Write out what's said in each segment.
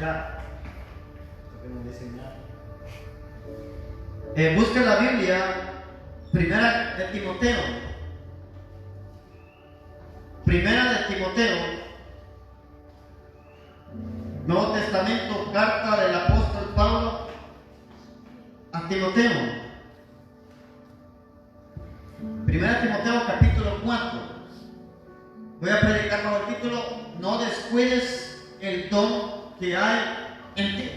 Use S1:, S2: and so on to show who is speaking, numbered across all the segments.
S1: ya. Busca la Biblia, Primera de Timoteo. Primera de Timoteo, Nuevo Testamento, carta del apóstol Pablo a Timoteo. Primera de Timoteo, capítulo 4. Voy a predicar bajo el título: no descuides el don que hay en ti.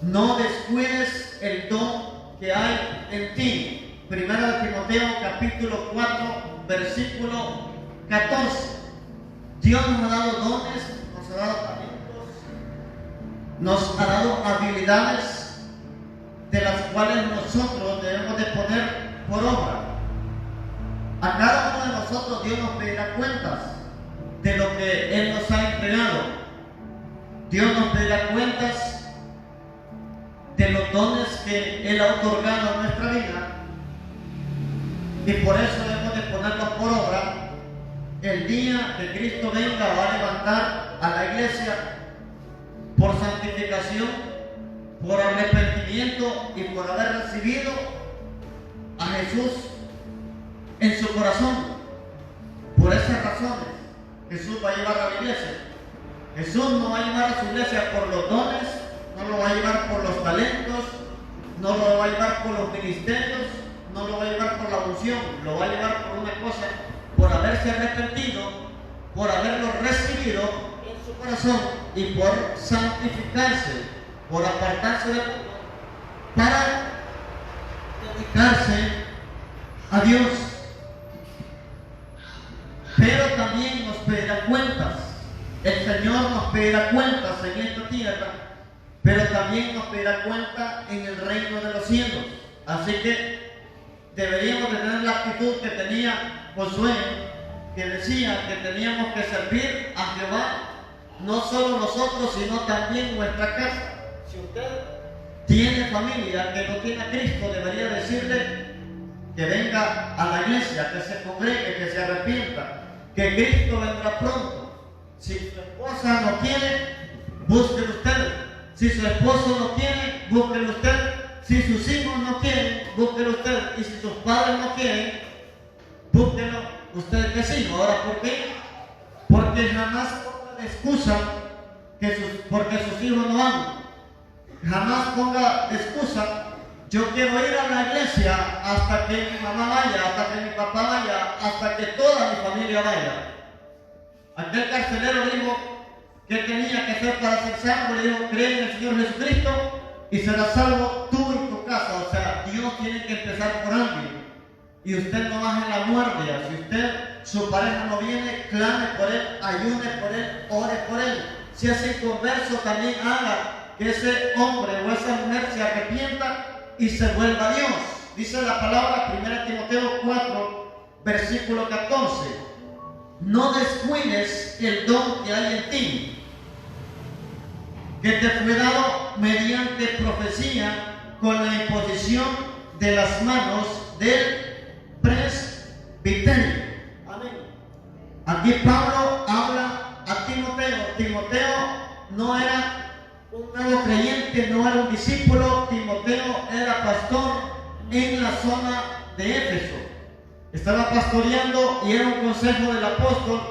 S1: No descuides el don que hay en ti. Primera de Timoteo, capítulo 4, versículo 14. Dios nos ha dado dones, nos ha dado talentos, nos ha dado habilidades de las cuales nosotros debemos de poner por obra. A cada uno de nosotros Dios nos pedirá cuentas de lo que Él nos ha entregado. Dios nos pedirá cuentas de los dones que Él ha otorgado a nuestra vida, y por eso debemos de ponerlos por obra. El día que Cristo venga va a levantar a la iglesia por santificación, por arrepentimiento y por haber recibido a Jesús en su corazón. Por esas razones Jesús va a llevar a la iglesia. Jesús no va a llevar a su iglesia por los dones, no lo va a llevar por los talentos, no lo va a llevar por los ministerios, no lo va a llevar por la unción, lo va a llevar por una cosa: por haberse arrepentido, por haberlo recibido en su corazón y por santificarse, por apartarse del mundo para dedicarse a Dios. Pero también nos pedirá cuentas. El Señor nos pedirá cuentas en esta tierra, pero también nos pedirá cuenta en el reino de los cielos. Así que deberíamos de tener la actitud que tenía Josué, que decía que teníamos que servir a Jehová, no solo nosotros, sino también nuestra casa. Si usted tiene familia que no tiene a Cristo, debería decirle que venga a la iglesia, que se congregue, que se arrepienta, que Cristo vendrá pronto. Si su esposa no quiere, búsquelo usted. Si su esposo no quiere, búsquelo usted. Si sus hijos no quieren, búsquelo usted. Y si sus padres no quieren, búsquelo usted vecino. Ahora, ¿por qué? Porque jamás ponga de excusa porque sus hijos no van. Jamás ponga de excusa: yo quiero ir a la iglesia hasta que mi mamá vaya, hasta que mi papá vaya, hasta que toda mi familia vaya. Aquel carcelero dijo que tenía que hacer para ser salvo. Le dijo: cree en el Señor Jesucristo y serás salvo tú y tu casa. O sea, Dios tiene que empezar por alguien. Y usted no baje la guardia. Si su pareja no viene, clame por él, ayune por él, ore por él. Si es inconverso, también haga que ese hombre o esa mujer se arrepienta y se vuelva a Dios. Dice la palabra, 1 Timoteo 4, versículo 14: no descuides el don que hay en ti, que te fue dado mediante profecía con la imposición de las manos del presbiterio. Amén. Aquí Pablo habla a Timoteo. Timoteo no era un nuevo creyente, no era un discípulo. Timoteo era pastor en la zona de Éfeso. Estaba pastoreando y era un consejo del apóstol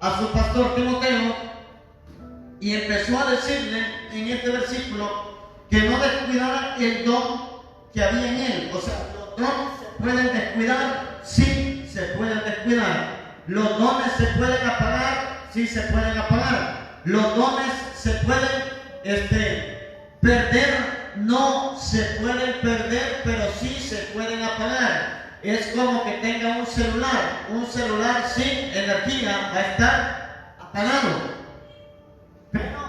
S1: a su pastor Timoteo, y empezó a decirle en este versículo que no descuidara el don que había en él. O sea, los dones se pueden descuidar, sí se pueden descuidar. Los dones se pueden apagar, sí se pueden apagar. Los dones se pueden perder, no se pueden perder, pero sí se pueden apagar. Es como que tenga un celular sin energía va a estar apagado, pero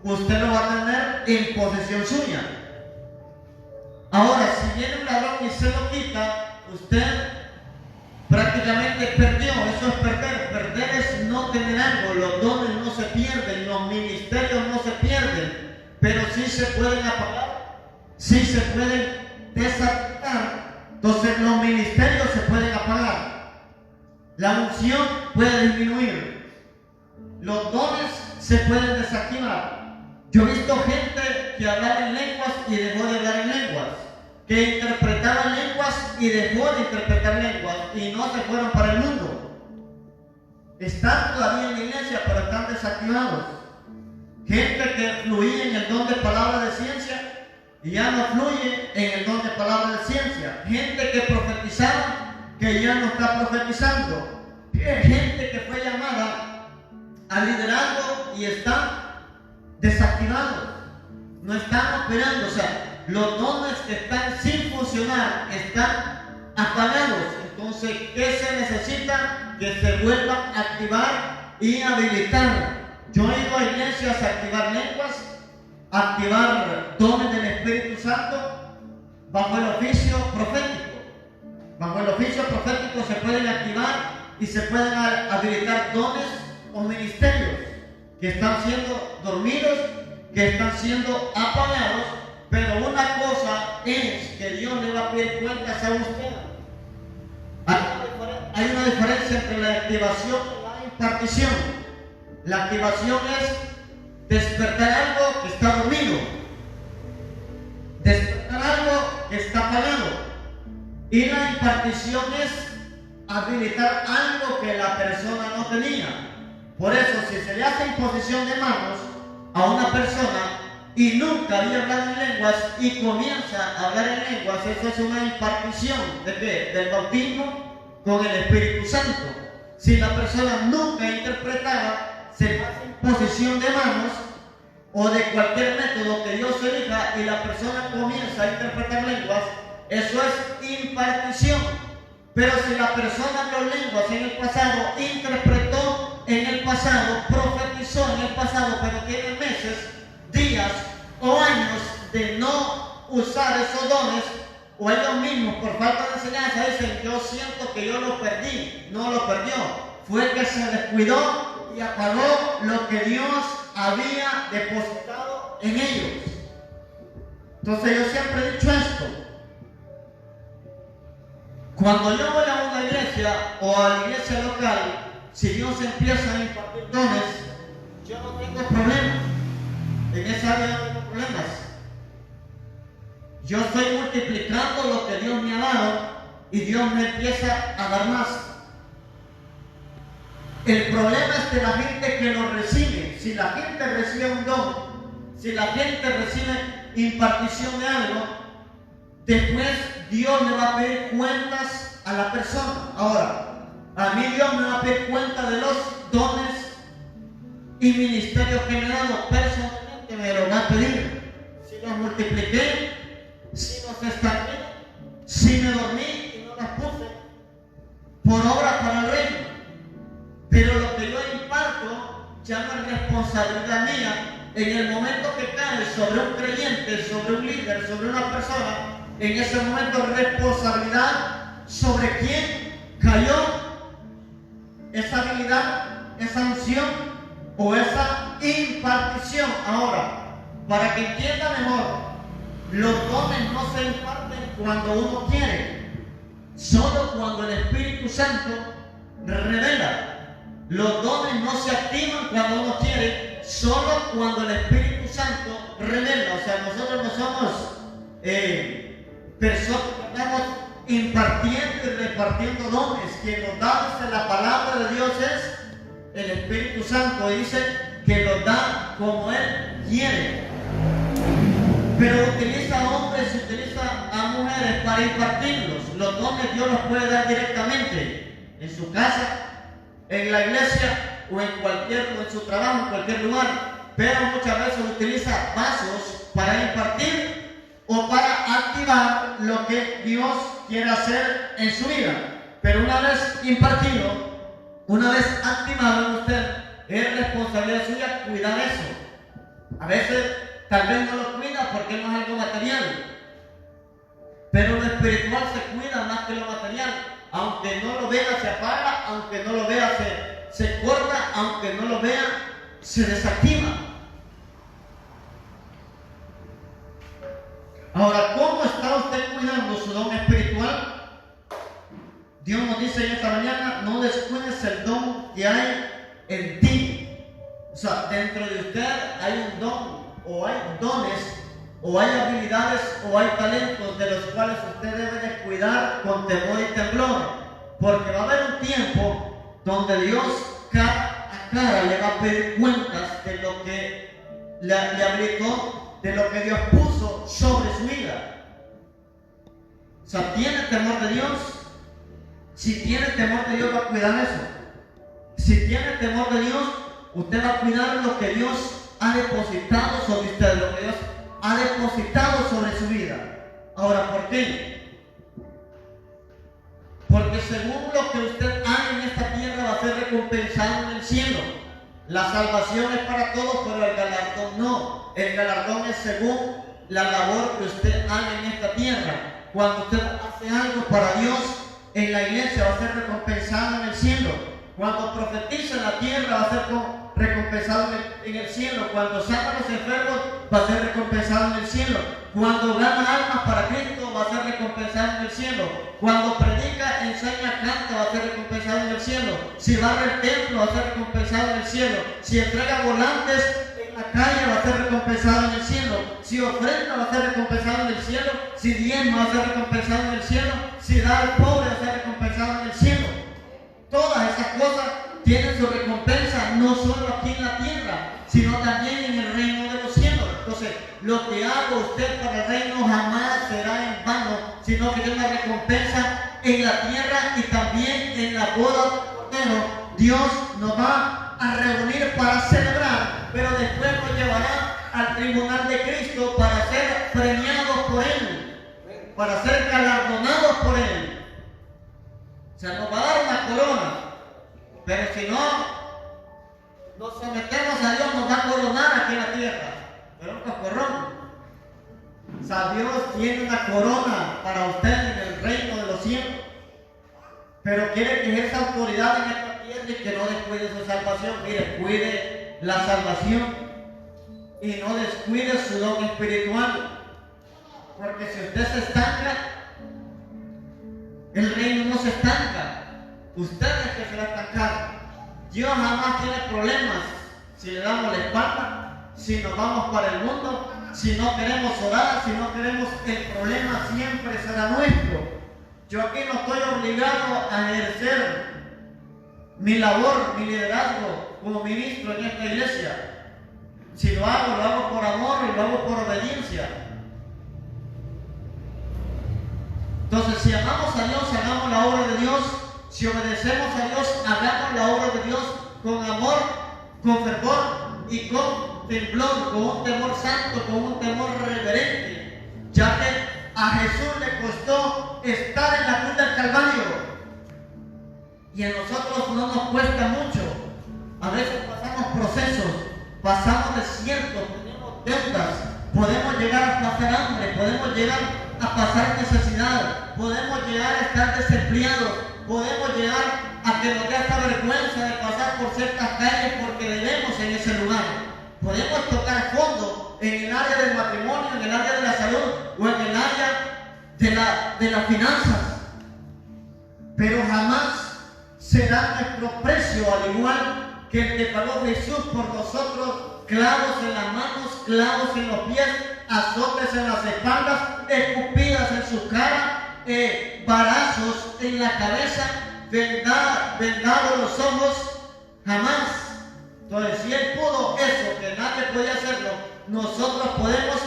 S1: usted lo va a tener en posesión suya. Ahora, si viene un ladrón y se lo quita, usted prácticamente perdió. Eso es perder. Perder es no tener algo. Los dones no se pierden, los ministerios no se pierden, pero sí se pueden apagar, sí se pueden desactivar. Entonces los ministerios se pueden apagar, la unción puede disminuir, los dones se pueden desactivar. Yo he visto gente que hablaba en lenguas y dejó de hablar en lenguas, que interpretaba lenguas y dejó de interpretar lenguas y no se fueron para el mundo. Están todavía en la iglesia, pero están desactivados. Gente que fluía en el don de palabra de ciencia y ya no fluye en el don de palabra de ciencia. Gente que profetizaba que ya no está profetizando. Gente que fue llamada a liderazgo y están desactivados. No están operando. O sea, los dones que están sin funcionar están apagados. Entonces, ¿qué se necesita? Que se vuelvan a activar y habilitar. Yo he ido a iglesias a activar lenguas, a activar dones del Espíritu Santo bajo el oficio profético. Bajo el oficio profético se pueden activar y se pueden habilitar dones o ministerios que están siendo dormidos, que están siendo apagados, pero una cosa es que Dios le va a pedir cuentas a usted. Hay una diferencia entre la activación y la impartición. La activación es despertar algo que está dormido, despertar algo que está apagado. Y la impartición es habilitar algo que la persona no tenía. Por eso, si se le hace imposición de manos a una persona y nunca había hablado en lenguas y comienza a hablar en lenguas, eso es una impartición ¿de qué? Del bautismo con el Espíritu Santo. Si la persona nunca interpretaba, se le hace imposición de manos o de cualquier método que Dios elija y la persona comienza a interpretar lenguas, eso es impartición. Pero si la persona habló lenguas en el pasado, interpretó en el pasado, profetizó en el pasado, pero tiene meses, días o años de no usar esos dones, o ellos mismos por falta de enseñanza dicen: yo siento que yo lo perdí. No lo perdió, fue que se descuidó y apagó lo que Dios había depositado en ellos. Entonces yo siempre he dicho esto: cuando yo voy a una iglesia o a la iglesia local, si Dios empieza a impartir dones, yo no tengo problemas. En esa área no tengo problemas. Yo estoy multiplicando lo que Dios me ha dado y Dios me empieza a dar más. El problema es de la gente que lo recibe. Si la gente recibe un don, si la gente recibe impartición de algo, después Dios le va a pedir cuentas a la persona. Ahora, a mí Dios me va a pedir cuenta de los dones y ministerios que me ha dado. Personalmente me lo va a pedir. Si los multipliqué, si los estanqué, si me dormí y no las puse por obra para el reino. Pero lo que yo imparto ya no es responsabilidad mía. En el momento que cae sobre un creyente, sobre un líder, sobre una persona, en ese momento responsabilidad sobre quién cayó esa habilidad, esa unción o esa impartición. Ahora, para que entienda mejor, los dones no se imparten cuando uno quiere, solo cuando el Espíritu Santo revela. Los dones no se activan cuando uno quiere, solo cuando el Espíritu Santo revela. O sea, nosotros no somos personas que estamos impartiendo y repartiendo dones. Quien nos da desde la palabra de Dios es el Espíritu Santo, y dice que los da como Él quiere. Pero utiliza a hombres, utiliza a mujeres para impartirlos. Los dones Dios los puede dar directamente en su casa, en la iglesia o en su trabajo, en cualquier lugar. Pero muchas veces utiliza vasos para impartir o para activar lo que Dios quiere hacer en su vida. Pero una vez impartido, una vez activado en usted, es responsabilidad suya cuidar eso. A veces tal vez no lo cuida porque no es algo material, pero lo espiritual se cuida más que lo material. Aunque no lo vea, se apaga; aunque no lo vea, se corta; aunque no lo vea, se desactiva. Ahora, ¿cómo está usted cuidando su don espiritual? Dios nos dice en esta mañana: no descuides el don que hay en ti. O sea, dentro de usted hay un don, o hay dones, o hay habilidades, o hay talentos de los cuales usted debe de cuidar con temor y temblor. Porque va a haber un tiempo donde Dios cara a cara le va a pedir cuentas de lo que le habilitó, de lo que Dios puso sobre su vida. O sea, ¿tiene temor de Dios? Si tiene temor de Dios, va a cuidar eso. Si tiene temor de Dios, usted va a cuidar lo que Dios ha depositado sobre usted, lo que Dios ha depositado sobre su vida. Ahora, ¿por qué? Porque según lo que usted haga en esta tierra va a ser recompensado en el cielo. La salvación es para todos, pero el galardón no. El galardón es según la labor que usted haga en esta tierra. Cuando usted hace algo para Dios en la iglesia, va a ser recompensado en el cielo. Cuando profetiza en la tierra, va a ser recompensado en el cielo. Cuando sana a los enfermos, va a ser recompensado en el cielo. Cuando gana almas para Cristo, va a ser recompensado en el cielo. Cuando predica, enseña, canta, va a ser recompensado en el cielo. Si barre el templo, va a ser recompensado en el cielo. Si entrega volantes en la calle, va a ser recompensado en el cielo. Si ofrenda, va a ser recompensado en el cielo. Si diezma, va a ser recompensado en el cielo. Si da al pobre, va a ser recompensado en el cielo. Todas esas cosas tienen su recompensa, no solo aquí en la tierra, sino también en el reino de los cielos. Entonces, lo que haga usted para el reino jamás será en vano, sino que tiene una recompensa en la tierra y también en la boda del Cordero. Dios nos va a reunir para celebrar, pero después nos llevará al tribunal de Cristo para ser premiados por Él, para ser galardonados por Él. O sea, nos va a dar una corona, pero si no nos sometemos a Dios, nos va a coronar aquí en la tierra, pero un corona. O sea, Dios tiene una corona para usted en el reino de los cielos, pero quiere que ejerza autoridad en esta tierra y que no descuide su salvación. Mire, cuide la salvación y no descuide su don espiritual, porque si usted se estanca, el reino no se estanca, usted es que se va a estancar. Dios jamás tiene problemas si le damos la espalda, si nos vamos para el mundo, si no queremos orar, si no queremos, el problema siempre será nuestro. Yo aquí no estoy obligado a ejercer mi labor, mi liderazgo como ministro en esta iglesia. Si lo hago por amor y lo hago por obediencia. Entonces, si amamos a Dios, hagamos la obra de Dios. Si obedecemos a Dios, hagamos la obra de Dios con amor, con fervor y con temblor, con un temor santo, con un temor reverente. Ya que a Jesús le costó estar en la cruz del Calvario. Y a nosotros no nos cuesta mucho. A veces pasamos procesos, pasamos desiertos, tenemos deudas, podemos llegar a pasar hambre, podemos llegar a pasar necesidad, podemos llegar a estar desempleados, podemos llegar a que nos dé esta vergüenza de pasar por ciertas calles porque debemos en ese lugar. Podemos tocar fondo en el área del matrimonio, en el área de la salud o en el área de las finanzas, pero jamás será nuestro precio, al igual que el que pagó Jesús por nosotros, clavos en las manos, clavos en los pies, azotes en las espaldas, escupidas en su cara, varazos en la cabeza, vendados los ojos, jamás. Entonces, si Él pudo eso, que nadie podía hacerlo, nosotros podemos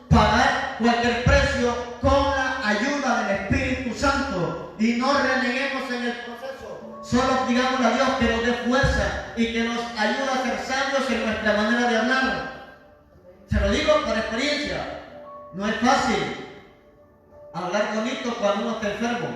S1: pagar cualquier precio con la ayuda del Espíritu Santo y no reneguemos en el proceso. Solo digámosle a Dios que nos dé fuerza y que nos ayude a ser sabios en nuestra manera de hablar. Se lo digo por experiencia, no es fácil hablar bonito cuando uno está enfermo.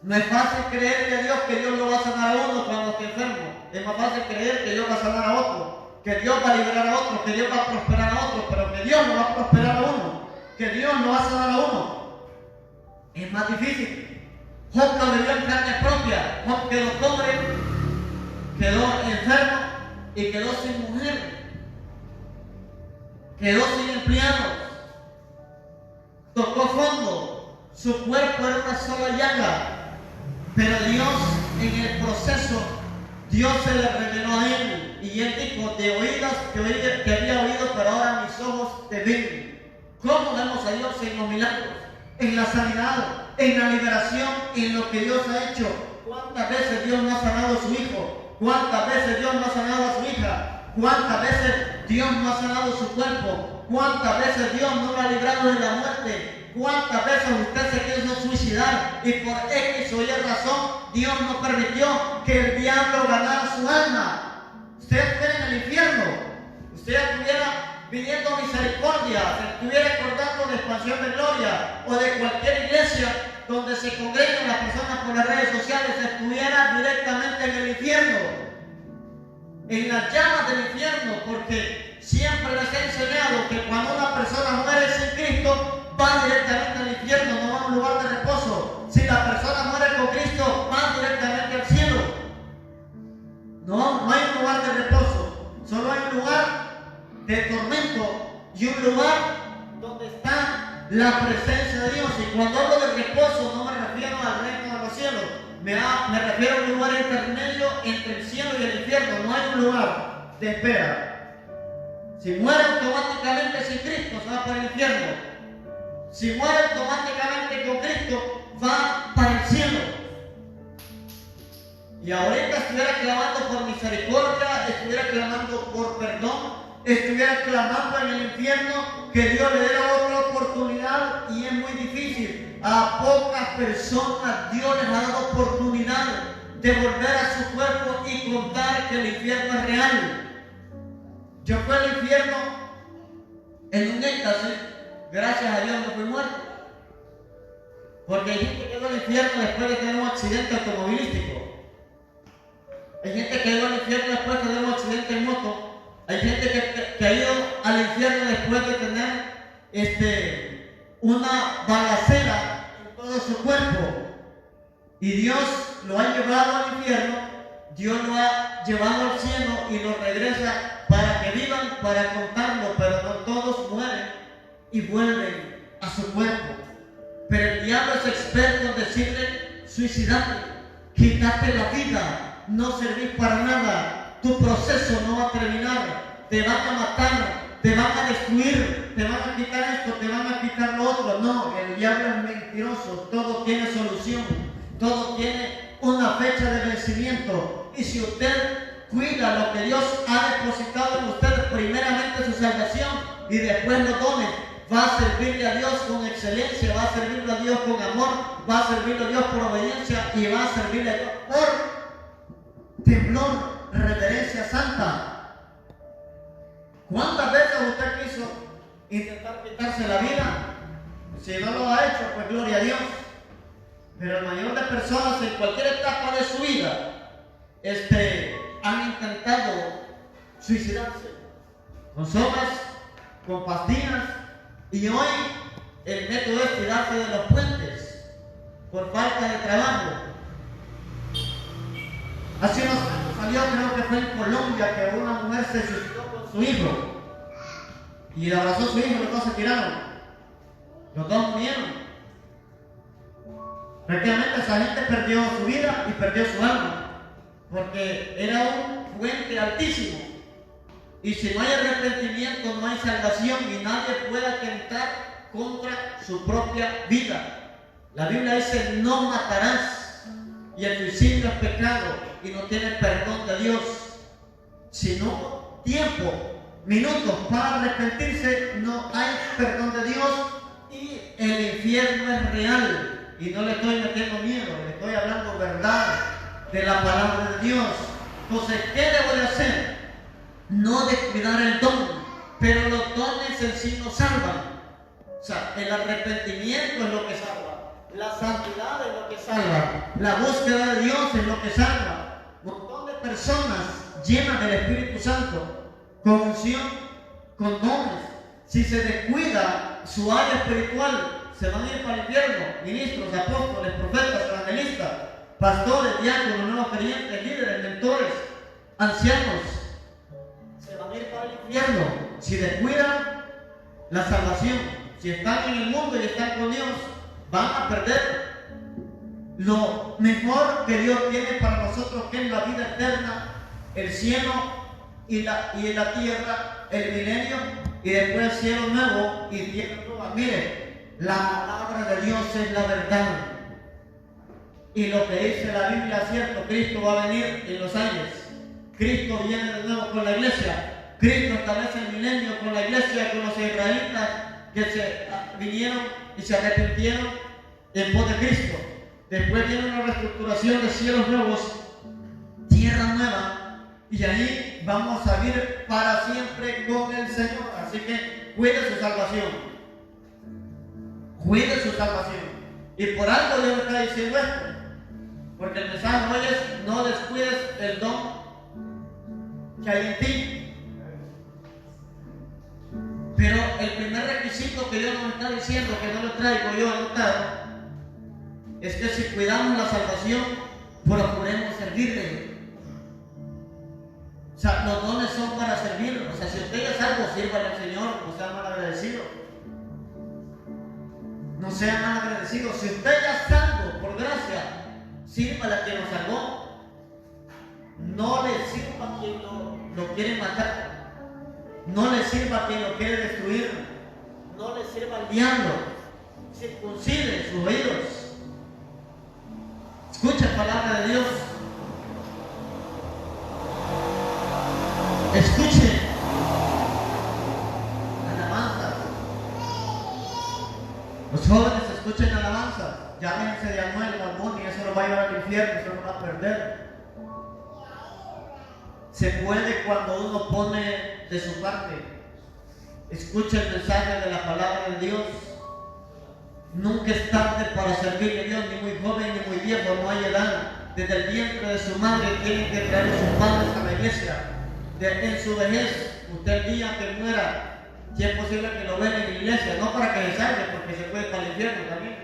S1: No es fácil creerle a Dios que Dios lo va a sanar a uno cuando está enfermo. Es más fácil creer que Dios va a sanar a otro, que Dios va a liberar a otro, que Dios va a prosperar a otro, pero que Dios no va a prosperar a uno, que Dios no va a sanar a uno. Es más difícil. Job lo vivió en carne propia. Job quedó pobre, quedó enfermo y quedó sin mujer. Quedó sin empleados, tocó fondo, su cuerpo era una sola llaga, pero Dios en el proceso, Dios se le reveló a él Y él dijo, de oídas que había oído, pero ahora mis ojos te ven. ¿Cómo vemos a Dios en los milagros, en la sanidad, en la liberación, en lo que Dios ha hecho? ¿Cuántas veces Dios no ha sanado a su hijo? ¿Cuántas veces Dios no ha sanado a su hija? ¿Cuántas veces Dios no ha sanado su cuerpo? ¿Cuántas veces Dios no lo ha librado de la muerte? ¿Cuántas veces usted se quiso suicidar y por X o Y razón Dios no permitió que el diablo ganara su alma? Usted estuviera en el infierno, usted estuviera pidiendo misericordia, se estuviera acordando de expansión de gloria o de cualquier iglesia donde se congregan las personas por las redes sociales, estuviera directamente en el infierno, en las llamas del infierno, porque siempre les he enseñado que cuando una persona muere sin Cristo, va directamente al infierno, no va a un lugar de reposo. Si la persona muere con Cristo, va directamente al cielo. No hay un lugar de reposo, solo hay un lugar de tormento y un lugar donde está la presencia de Dios. Y cuando hablo de reposo, no me refiero al reino de los cielos, me refiero a un lugar intermedio entre el cielo y el infierno. No hay un lugar de espera. Si muere automáticamente sin Cristo, se va para el infierno. Si muere automáticamente con Cristo, va para el cielo. Y ahorita estuviera clamando por misericordia, estuviera clamando por perdón, estuviera clamando en el infierno que Dios le diera otra oportunidad, y es muy difícil. A pocas personas Dios les ha dado oportunidad de volver a su cuerpo y contar que el infierno es real. Yo fui al infierno en un éxtasis, gracias a Dios no fui muerto. Porque hay gente que quedó al infierno después de tener un accidente automovilístico. Hay gente que ha ido al infierno después de tener un accidente en moto. Hay gente que ha ido al infierno después de tener una balacera en todo su cuerpo. Y Dios lo ha llevado al infierno, Dios lo ha llevado al cielo y lo regresa para que vivan, para contarlo, pero no todos mueren y vuelven a su cuerpo. Pero el diablo es experto en decirle, suicidate, quítate la vida, no servís para nada, tu proceso no va a terminar, te van a matar, te van a destruir, te van a quitar esto, te van a quitar lo otro. No, el diablo es mentiroso, todo tiene solución, todo tiene una fecha de vencimiento. Y si usted cuida lo que Dios ha depositado en usted, primeramente su salvación y después los dones, va a servirle a Dios con excelencia, va a servirle a Dios con amor, va a servirle a Dios por obediencia y va a servirle a Dios por temblor, reverencia santa. ¿Cuántas veces usted quiso intentar quitarse la vida? Si no lo ha hecho, pues gloria a Dios. Pero el mayor de personas en cualquier etapa de su vida han intentado suicidarse con sogas, con pastillas, y hoy el método es tirarse de los puentes por falta de trabajo. Hace unos años salió, creo que fue en Colombia, que una mujer se suicidó con su hijo y le abrazó a su hijo y los dos se tiraron, los dos murieron. Prácticamente esa gente perdió su vida y perdió su alma, porque era un puente altísimo. Y si no hay arrepentimiento, no hay salvación, y nadie puede atentar contra su propia vida. La Biblia dice, no matarás, y el suicidio es pecado y no tiene perdón de Dios. Si no tiempo, minutos para arrepentirse, no hay perdón de Dios, y el infierno es real. Y no le estoy metiendo miedo, le estoy hablando verdad de la palabra de Dios. Entonces, ¿qué debo de hacer? No descuidar el don, pero los dones en sí nos salvan. O sea, el arrepentimiento es lo que salva, la santidad es lo que salva, la búsqueda de Dios es lo que salva. Un montón de personas llenas del Espíritu Santo, con unción, con dones, si se descuida su área espiritual, se van a ir para el infierno. Ministros, apóstoles, profetas, evangelistas, pastores, diáconos, nuevos creyentes, líderes, mentores, ancianos, se van a ir para el infierno si descuidan la salvación. Si están en el mundo y están con Dios, van a perder lo mejor que Dios tiene para nosotros, que es la vida eterna, el cielo y la tierra, el milenio, y después cielo nuevo y tierra nueva. Mire, la palabra de Dios es la verdad. Y lo que dice la Biblia es cierto. Cristo va a venir en los años. Cristo viene de nuevo con la iglesia. Cristo establece el milenio con la iglesia, con los israelitas que se vinieron y se arrepintieron en pos de Cristo. Después viene una reestructuración de cielos nuevos, tierra nueva, y ahí vamos a vivir para siempre con el Señor. Así que cuide su salvación. Cuide su salvación. Y por algo Dios me está diciendo esto. Porque el mensaje hoy es: no descuides el don que hay en ti. Pero el primer requisito que Dios nos está diciendo, que no lo traigo yo anotado, es que si cuidamos la salvación, procuremos servirle. O sea, los dones son para servir. O sea, si usted ya es algo, sírvale al Señor, no sea mal agradecido. No sea mal agradecido. Si usted ya es salvo por gracia, sírvale a quien lo salvó. No le sirva a quien lo quiere matar. No le sirva a quien lo quiere destruir. No le sirva al diablo. Circuncide sus oídos. Escucha palabra de Dios. Escuche alabanzas. Los jóvenes escuchen alabanzas. Llámense de Anuel, Barbón, y eso lo va a llevar al infierno, eso lo va a perder. Se puede cuando uno pone de su parte. Escucha el mensaje de la palabra de Dios. Nunca es tarde para servirle a Dios, ni muy joven ni muy viejo, no hay edad. Desde el vientre de su madre tienen que traer a sus padres a la iglesia. En su vejez, usted el día que muera, si es posible que lo vean en la iglesia, no para que se salve, porque se puede para el infierno también.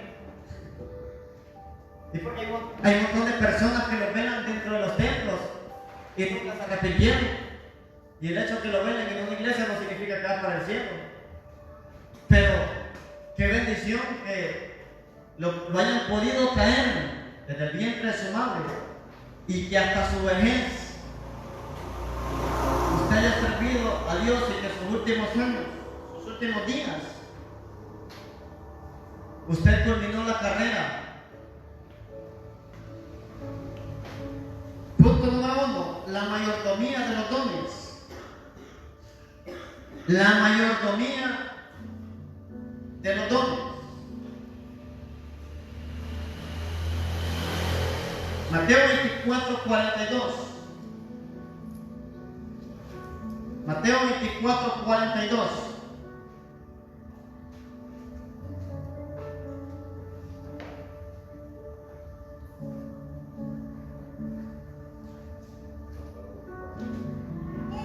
S1: Y porque hay un montón de personas que lo velan dentro de los templos y nunca se arrepintieron. Y el hecho de que lo velen en una iglesia no significa que va para el cielo. Pero qué bendición que lo hayan podido traer desde el vientre de su madre y que hasta su vejez usted haya servido a Dios y que sus últimos años, sus últimos días, usted terminó la carrera. Punto número 1, la mayordomía de los dones. La mayordomía de los dones. Mateo 24, 42. Mateo 24, 42.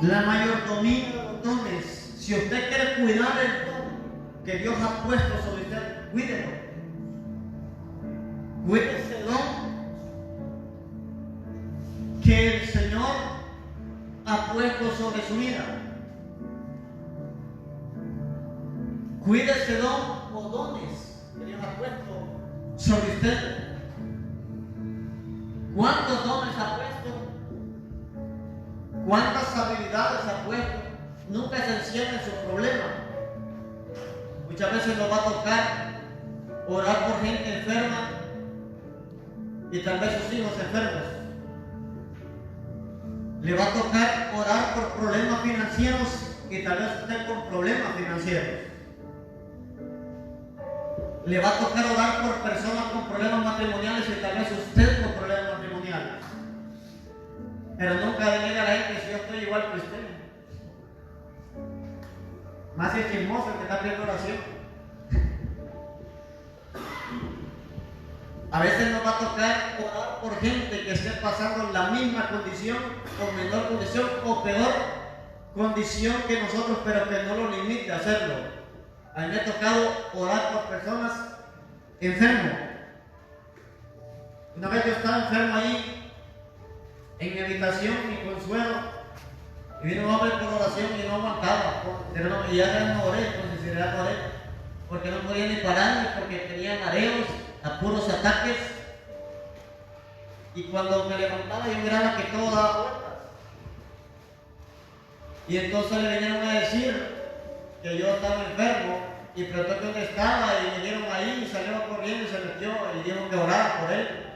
S1: La mayordomía de los dones. Si usted quiere cuidar el don que Dios ha puesto sobre usted, cuídelo. Cuide ese don que el Señor ha puesto sobre su vida. Cuide ese don o dones que Dios ha puesto sobre usted. ¿Cuántos dones ha puesto? ¿Cuántas habilidades ha puesto? Nunca se encierra en su problema. Muchas veces nos va a tocar orar por gente enferma y tal vez sus hijos enfermos. Le va a tocar orar por problemas financieros y tal vez usted con problemas financieros. Le va a tocar orar por personas con problemas matrimoniales y tal vez usted con problemas matrimoniales. Pero nunca le diga a la gente si yo estoy igual que usted. Más si es chismoso el que está pidiendo oración. A veces nos va a tocar orar por gente que esté pasando la misma condición, o menor condición, o peor condición que nosotros, pero que no lo limite a hacerlo. A mí me ha tocado orar por personas enfermas. Una vez yo estaba enfermo ahí, en mi habitación, mi consuelo, y vino un hombre por oración y no aguantaba. Y ya no oré, con sinceridad no oré, porque no podía ni pararme, porque tenía mareos, a puros ataques, y cuando me levantaba yo miraba que todo daba vueltas. Y entonces le vinieron a decir que yo estaba enfermo y preguntó dónde estaba y me dieron ahí y salió corriendo y se metió y dijo que orara por él.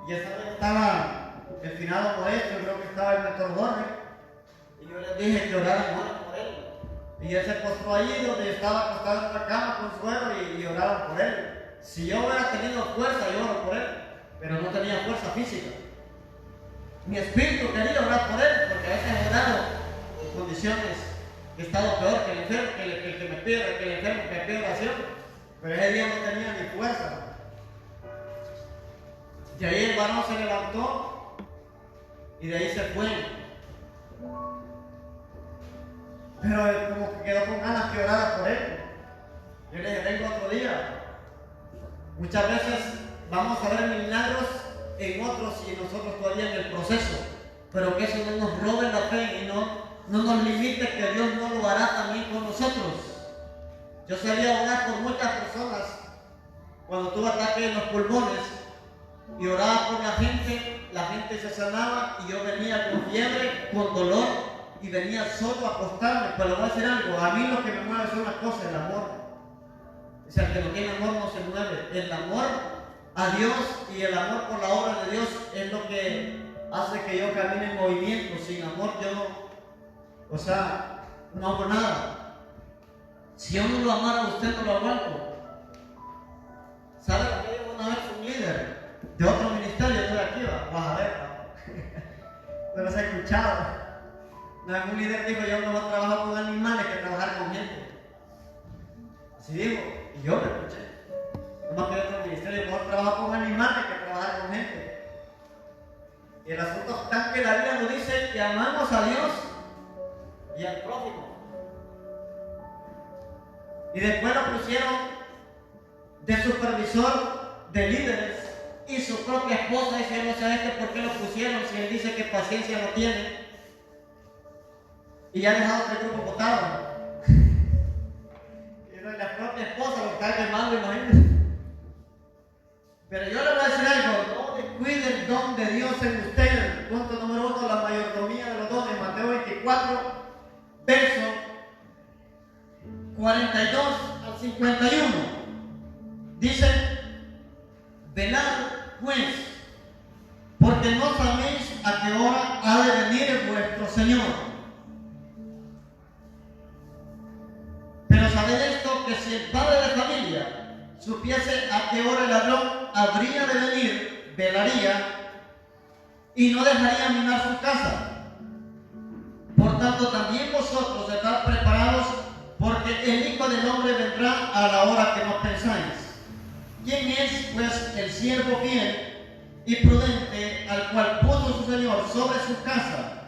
S1: Y esa vez estaba el finado maestro, creo que estaba el mentor Jorge, y yo les dije que oraran por él. Y él se postró allí donde estaba acostado en la cama con suero y oraban por él. Si yo hubiera tenido fuerza, yo oro por él, pero no tenía fuerza física. Mi espíritu quería orar por él, porque a veces he orado en condiciones que he estado peor que el enfermo, que el que me pide, que el enfermo que me pide oración, pero ese día no tenía ni fuerza. De ahí el varón se levantó y de ahí se fue. Pero él como que quedó con ganas que orara por él. Yo le dije, vengo otro día. Muchas veces vamos a ver milagros en otros y nosotros todavía en el proceso, pero que eso no nos robe la fe y no nos limite, que Dios no lo hará también con nosotros. Yo sabía orar por muchas personas cuando tuve ataque en los pulmones y oraba por la gente se sanaba y yo venía con fiebre, con dolor y venía solo a acostarme. Pero voy a decir algo, a mí lo que me mueve es una cosa, el amor. O sea, el que no tiene amor no se mueve. El amor a Dios y el amor por la obra de Dios es lo que hace que yo camine en movimiento. Sin amor yo no hago nada. Si yo no lo amara, usted no lo aguanto. ¿Sabe lo que dijo una vez un líder de otro ministerio? Yo de aquí, vas a ver, no los he escuchado. Un líder dijo, yo no voy a trabajar con animales que trabajar con gente. Así dijo, y yo me escuché. No más que otro ministerio, mejor trabajar con animales que trabajar con gente. Y el asunto está que la Biblia nos dice que amamos a Dios y al prójimo. Y después lo pusieron de supervisor de líderes. Y su propia esposa dice, no sé por qué lo pusieron si él dice que paciencia no tiene. Y ya ha dejado que el grupo votado. Y la propia esposa lo está quemando, imagínense. Pero yo le voy a decir algo, no descuide el don de Dios en usted. Punto número 1, la mayordomía de los dones, Mateo 24, verso 42 al 51. Dice, velad pues, porque no sabéis a qué hora ha de venir vuestro Señor. Pero sabed esto, que si el padre de familia supiese a qué hora el ladrón habría de venir, velaría y no dejaría minar su casa. Por tanto, también vosotros estad preparados, porque el Hijo del Hombre vendrá a la hora que no pensáis. ¿Quién es, pues, el siervo fiel y prudente al cual puso su Señor sobre su casa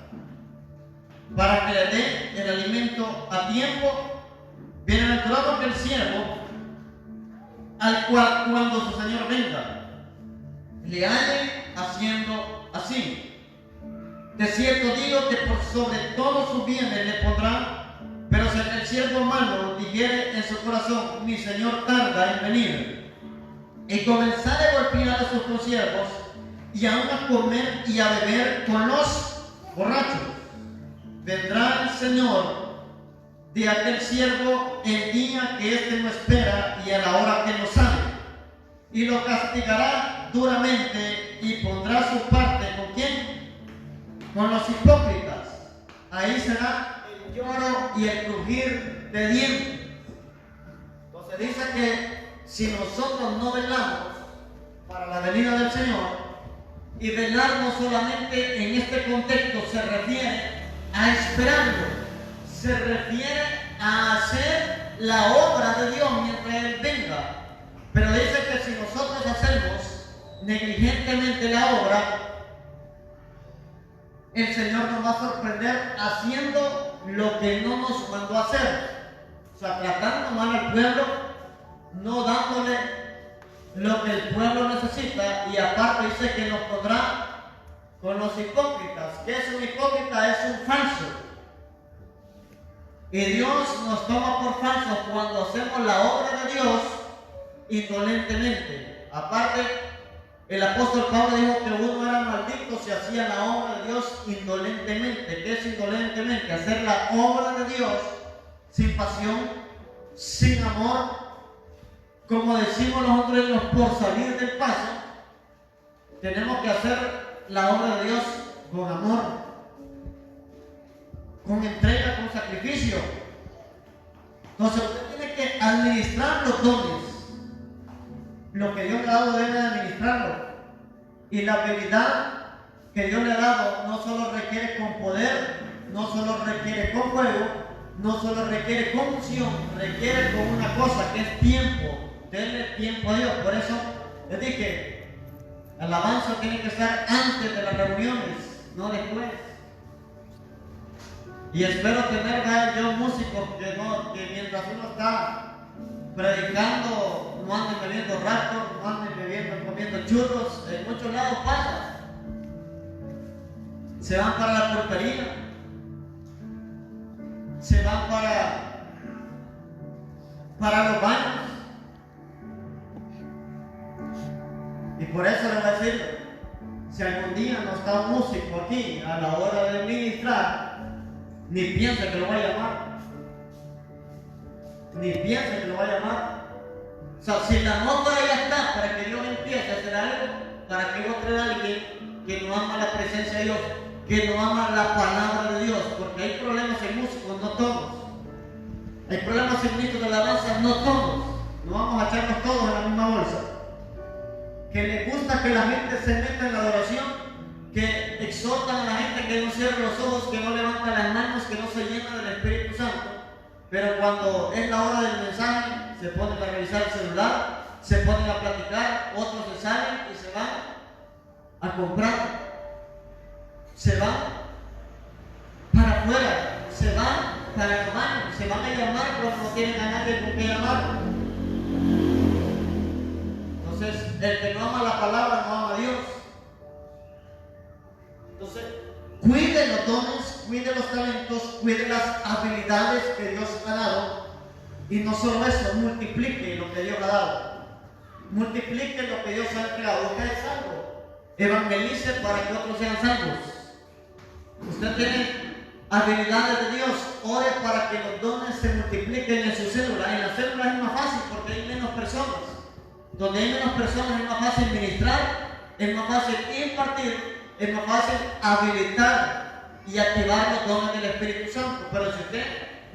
S1: para que le dé el alimento a tiempo? Bienaventurado que el siervo al cual cuando su Señor venga le halle haciendo así. De cierto digo que por sobre todos sus bienes le pondrá, pero si el siervo malo dijere en su corazón, mi Señor tarda en venir, y comenzare a golpear a sus consiervos y aún a comer y a beber con los borrachos, vendrá el Señor de aquel siervo el día que éste no espera y a la hora que no sabe, y lo castigará duramente y pondrá su parte ¿con quién? Con los hipócritas. Ahí será el lloro y el crujir de dientes. Entonces dice que si nosotros no velamos para la venida del Señor, y velar no solamente en este contexto se refiere a esperarlo, se refiere a hacer la obra de Dios mientras Él venga. Pero dice que si nosotros hacemos negligentemente la obra, el Señor nos va a sorprender haciendo lo que no nos mandó a hacer. O sea, tratando mal al pueblo, no dándole lo que el pueblo necesita, y aparte dice que nos pondrá con los hipócritas. ¿Qué es un hipócrita? Es un falso. Y Dios nos toma por falsos cuando hacemos la obra de Dios indolentemente. Aparte, El apóstol Pablo dijo que uno era maldito si hacía la obra de Dios indolentemente. ¿Qué es indolentemente? Hacer la obra de Dios sin pasión, sin amor, como decimos nosotros por salir del paso. Tenemos que hacer la obra de Dios con amor, con entrega, con sacrificio. Entonces usted tiene que administrar los dones. Lo que Dios le ha dado debe administrarlo. Y la habilidad que Dios le ha dado no solo requiere con poder, no solo requiere con fuego, no solo requiere con unción, requiere con una cosa que es tiempo. Denle tiempo a Dios. Por eso les dije, alabanza tiene que estar antes de las reuniones, no después. Y espero tener yo músicos que mientras uno está predicando no anden bebiendo rato, no anden bebiendo, comiendo churros. En muchos lados pasa. Se van para la porquería, se van para los baños. Y por eso les voy a decir, si algún día no está un músico aquí a la hora de ministrar, ni piense que lo va a llamar. Ni piense que lo va a llamar. O sea, si la atmósfera ya está para que Dios empiece a hacer algo, para que otro alguien que no ama la presencia de Dios, que no ama la palabra de Dios, porque hay problemas en músicos, no todos. Hay problemas en ministros de alabanza, no todos. No vamos a echarnos todos en la misma bolsa. Que les gusta que la gente se meta en la adoración, que exhortan a la gente que no cierre los ojos, que no levanta las manos, que no se llena del Espíritu Santo. Pero cuando es la hora del mensaje, se ponen a revisar el celular, se ponen a platicar, otros se salen y se van a comprar. Se van para afuera, se van para el baño, se van a llamar cuando no tienen a nadie con qué llamar. Entonces, el que no ama la palabra no ama a Dios. Entonces, cuide los dones, cuide los talentos, cuide las habilidades que Dios ha dado. Y no solo eso, multiplique lo que Dios ha dado. Multiplique lo que Dios ha entregado. Usted es salvo. Evangelice para que otros sean salvos. Usted tiene habilidades de Dios. Ore para que los dones se multipliquen en su célula. En la célula es más fácil porque hay menos personas. Donde hay menos personas es más fácil ministrar, es más fácil impartir, es más fácil habilitar y activar los dones del Espíritu Santo. Pero si usted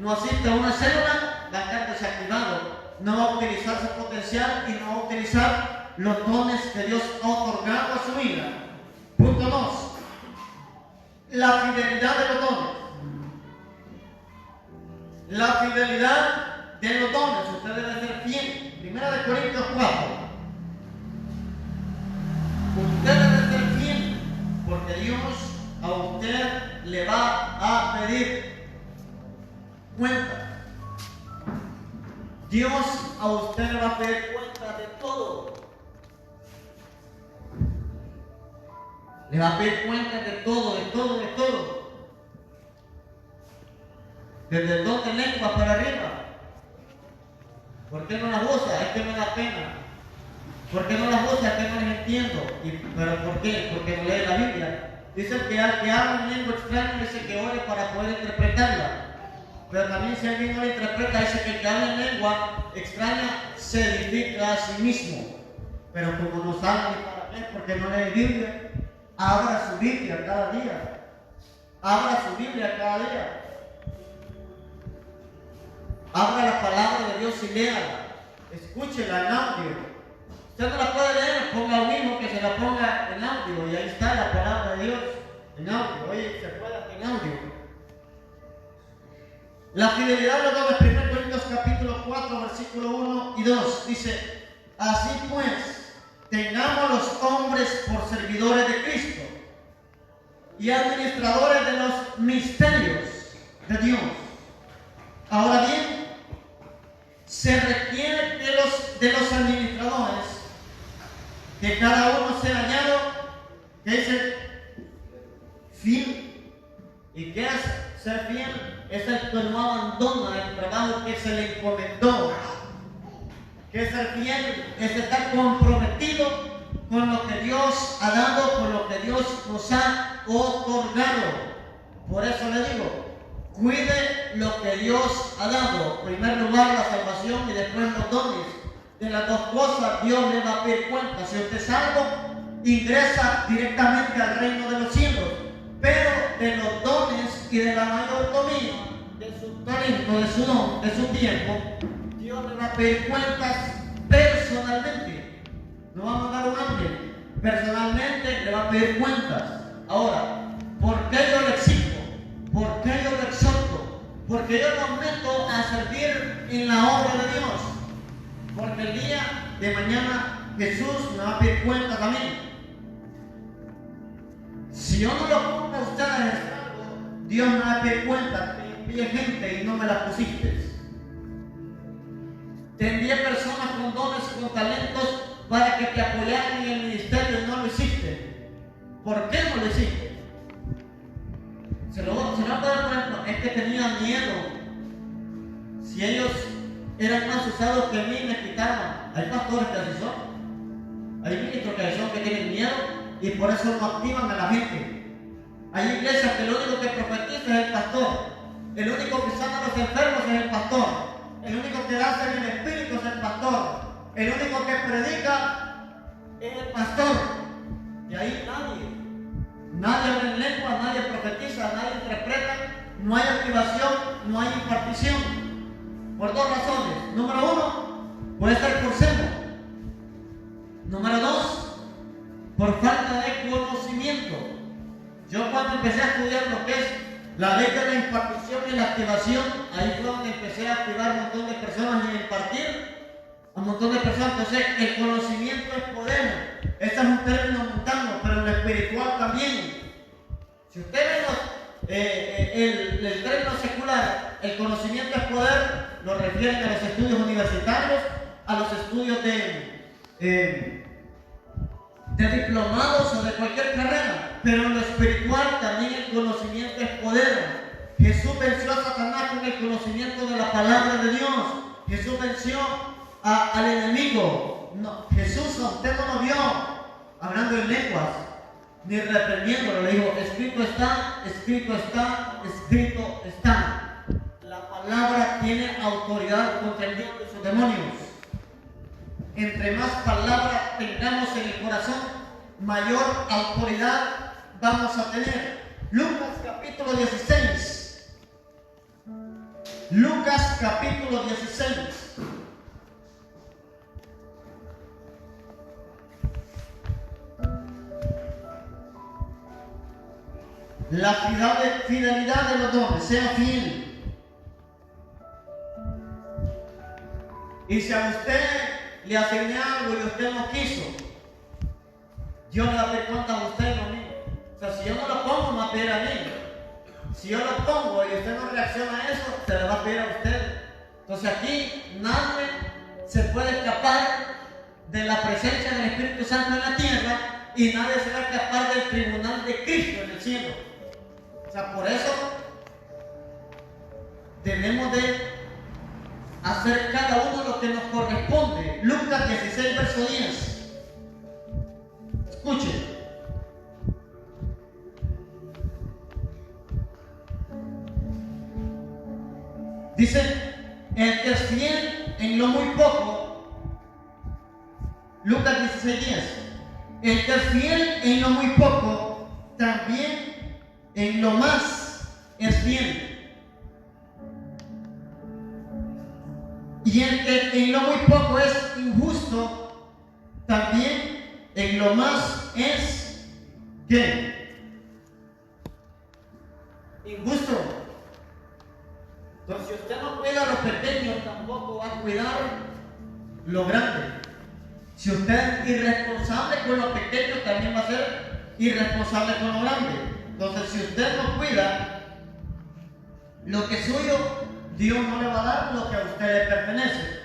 S1: no asiste a una célula, va a estar desactivado, no va a utilizar su potencial y no va a utilizar los dones que Dios ha otorgado a su vida. Punto 2. La fidelidad de los dones. La fidelidad de los dones. Usted debe ser fiel. Primera de Corintios 4. Usted debe ser fiel porque Dios a usted le va a pedir cuenta. Dios a usted le va a pedir cuenta de todo. Le va a pedir cuenta de todo, de todo, de todo. Desde el don de lengua para arriba. ¿Por qué no las usa? Es que me da pena. ¿Por qué no las usa? Es que no les entiendo. ¿Pero por qué? Porque no lee la Biblia. Dice que al que habla en lengua extraña dice que ore para poder interpretarla. Pero también si alguien no la interpreta, dice que el que habla en lengua extraña se edifica a sí mismo. Pero como no sabe ni para qué, porque no lee Biblia, abra su Biblia cada día. Abra su Biblia cada día. Abra la palabra de Dios y léala. Escúchela en audio. Usted no la puede leer, ponga un hijo que se la ponga en audio y ahí está la palabra de Dios en audio. Oye, se puede en audio. La fidelidad de los dones, 1 Corintios capítulo 4, versículo 1 y 2, dice: así pues, tengamos a los hombres por servidores de Cristo y administradores de los misterios de Dios. Ahora bien, se requiere de los administradores que cada uno sea hallado, que es el fiel. ¿Y qué es ser fiel? Es el que no abandona el trabajo que se le encomendó. Que ser fiel es estar comprometido con lo que Dios ha dado, con lo que Dios nos ha otorgado. Por eso le digo, cuide lo que Dios ha dado. En primer lugar la salvación y después los dones. De las dos cosas Dios le va a pedir cuenta. Si usted es salvo, ingresa directamente al reino de los cielos. Pero de los dones y de la mayordomía, de su talento, de su don, de su tiempo, Dios le va a pedir cuentas personalmente. No va a mandar un ángel. Personalmente le va a pedir cuentas. Ahora, ¿por qué yo le exijo? ¿Por qué yo lo exhorto? Porque yo lo meto a servir en la obra de Dios. Porque el día de mañana Jesús me va a pedir cuentas a mí. Si yo no lo pongo a ustedes, Dios me va a pedir cuentas. Te envié gente y no me la pusiste. Te envié personas con dones y con talentos para que te apoyaran en el ministerio y no lo hiciste. ¿Por qué no lo hiciste? Se lo voy a poner, por ejemplo, es que tenía miedo. Si ellos eran más usados que a mí, me quitaban. Hay pastores que así son. Hay ministros que son que tienen miedo y por eso no activan a la gente. Hay iglesias que lo único que profetiza es el pastor. El único que sana a los enfermos es el pastor. El único que hace en el espíritu es el pastor. El único que predica es el pastor. Y ahí nadie habla en lengua, nadie profetiza, nadie interpreta, no hay activación, no hay impartición. Por dos razones. Número uno, puede ser por celo. Número dos, por falta de conocimiento. Yo cuando empecé a estudiar lo que es la ley de la impartición y la activación, ahí fue donde empecé a activar un montón de personas y a impartir a un montón de personas. Entonces, el conocimiento es poder. Este es un término mundano, pero en lo espiritual también. Si usted ve el término secular, el conocimiento es poder, lo refieren a los estudios universitarios, a los estudios de diplomados o de cualquier carrera. Pero en lo espiritual también el conocimiento es poder. Jesús venció a Satanás con el conocimiento de la palabra de Dios. Jesús venció al enemigo. No, Jesús a usted no lo vio hablando en lenguas ni reprendiéndolo. Le dijo, escrito está, escrito está, escrito está. La palabra tiene autoridad contra el diablo y sus demonios. Entre más palabras tengamos en el corazón, mayor autoridad vamos a tener. Lucas capítulo 16. Lucas capítulo 16. La fidelidad de los dones, sea fiel. Y si a usted le asigné algo y usted no quiso, Dios le va a pedir cuenta a usted, no a mí. O sea, si yo no lo pongo, me va a pedir a mí. Si yo lo pongo y usted no reacciona a eso, se le va a pedir a usted. Entonces aquí nadie se puede escapar de la presencia del Espíritu Santo en la tierra y nadie se va a escapar del tribunal de Cristo en el cielo. O sea, por eso debemos de hacer cada uno lo que nos corresponde. Lucas 16, verso 10. Escuchen. Dice, el que es fiel en lo muy poco, Lucas 16, 10. El que es fiel en lo muy poco, también en lo más es fiel. Y el que en lo muy poco es injusto, también en lo más es ¿qué? Injusto. Entonces, si usted no cuida lo pequeño, tampoco va a cuidar lo grande. Si usted es irresponsable con lo pequeño, también va a ser irresponsable con lo grande. Entonces, si usted no cuida lo que es suyo, Dios no le va a dar lo que a usted le pertenece.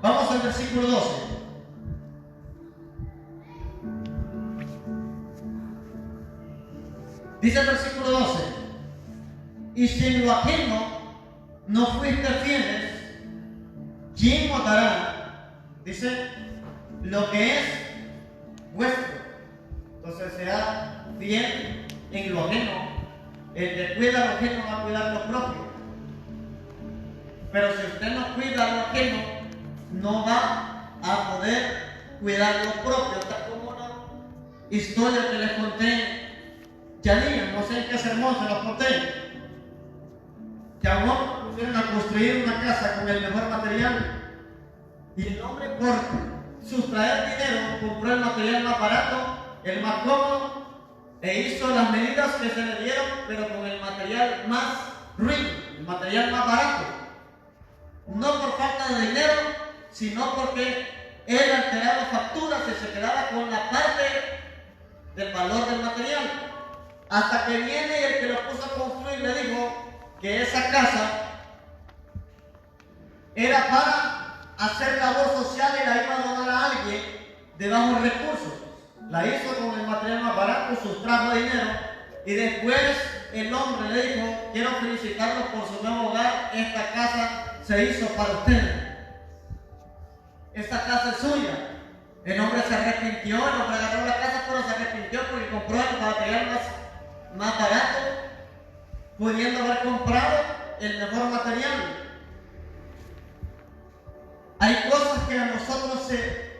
S1: Vamos al versículo 12. Dice el versículo 12: y si en lo ajeno no fuiste fieles, ¿quién os dará? Dice, lo que es vuestro. Entonces sea fiel en lo ajeno. El que cuida lo ajeno va a cuidar lo propio. Pero si usted no cuida lo ajeno, no va a poder cuidar lo propio. Está como una historia que les conté ya día, no sé en qué sermón se los conté. Que a un hombre pusieron a construir una casa con el mejor material. Y el hombre, por sustraer dinero, compró el material más barato, el más cómodo, e hizo las medidas que se le dieron, pero con el material más ruin, el material más barato. No por falta de dinero, sino porque él alteraba facturas y se quedaba con la parte del valor del material. Hasta que viene y el que lo puso a construir le dijo que esa casa era para hacer labor social y la iba a donar a alguien de bajos recursos. La hizo con el material más barato, sustrajo dinero y después el hombre le dijo: quiero felicitarlo por su nuevo hogar, esta casa se hizo para usted. Esta casa es suya. El hombre se arrepintió, el hombre agarró la casa, pero se arrepintió porque compró el material más barato, pudiendo haber comprado el mejor material. Hay cosas que a nosotros